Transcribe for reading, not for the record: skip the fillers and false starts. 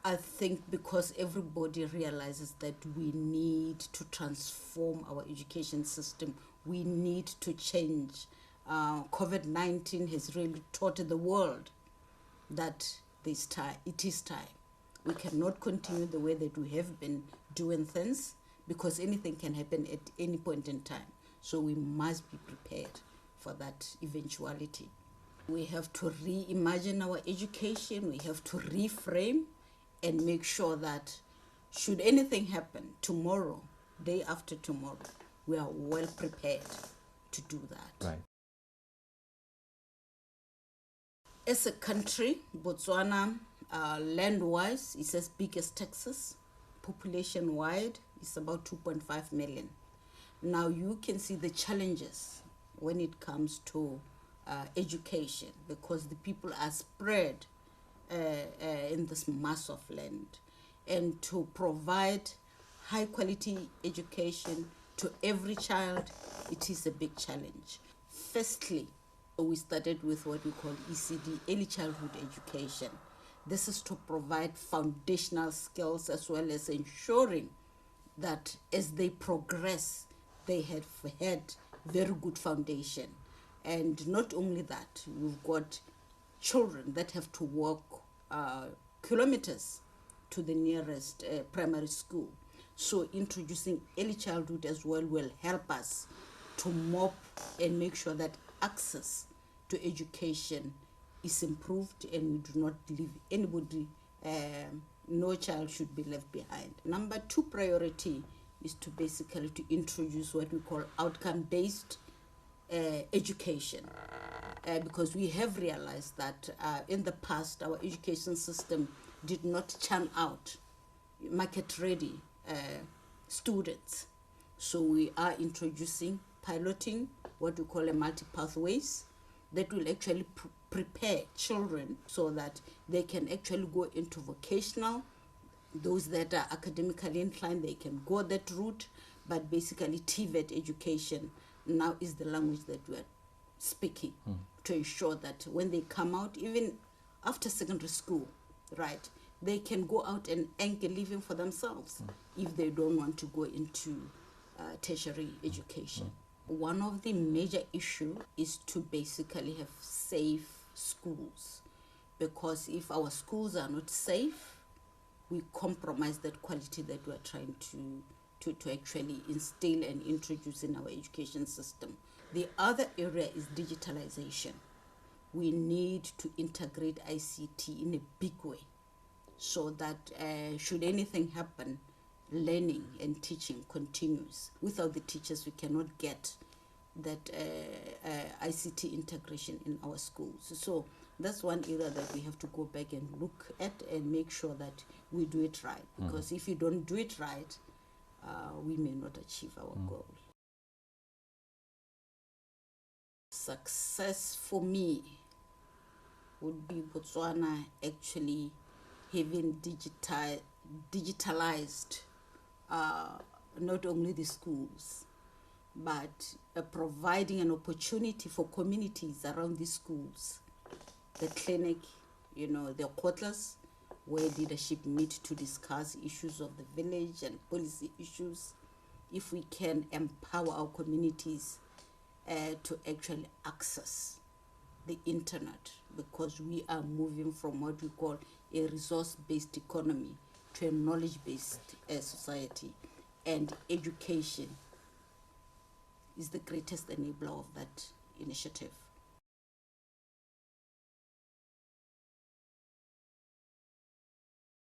I think because everybody realizes that we need to transform our education system, we need to change. COVID-19 has really taught the world that it is time. We cannot continue the way that we have been doing things, because anything can happen at any point in time. So we must be prepared for that eventuality. We have to reimagine our education. We have to reframe and make sure that should anything happen tomorrow, day after tomorrow, we are well prepared to do that. Right. As a country, Botswana, land-wise, is as big as Texas. Population-wide, it's about 2.5 million. Now you can see the challenges when it comes to education, because the people are spread in this mass of land, and to provide high quality education to every child, it is a big challenge. Firstly, we started with what we call ECD, early childhood education. This is to provide foundational skills, as well as ensuring that as they progress, they have had very good foundation. And not only that, we've got children that have to walk kilometers to the nearest primary school. So introducing early childhood as well will help us to mop and make sure that access to education is improved, and we do not leave anybody, no child should be left behind. Number 2 priority is to basically to introduce what we call outcome-based education, because we have realized that in the past our education system did not churn out market-ready students. So we are introducing, piloting what we call a multi-pathways that will actually prepare children so that they can actually go into vocational. Those that are academically inclined, they can go that route, but basically TVET education now is the language that we are speaking to ensure that when they come out, even after secondary school, right, they can go out and earn a living for themselves if they don't want to go into tertiary education. One of the major issues is to basically have safe schools, because if our schools are not safe, we compromise that quality that we are trying to actually instill and introduce in our education system. The other area is digitalization. We need to integrate ICT in a big way, so that should anything happen, learning and teaching continues. Without the teachers, we cannot get that ICT integration in our schools. So that's one area that we have to go back and look at and make sure that we do it right. Because if you don't do it right, we may not achieve our goal. Success for me would be Botswana actually having digitalized not only the schools, but providing an opportunity for communities around the schools, the clinic, the quarters where leadership meet to discuss issues of the village and policy issues. If we can empower our communities to actually access the internet, because we are moving from what we call a resource-based economy to a knowledge-based society, and education is the greatest enabler of that initiative.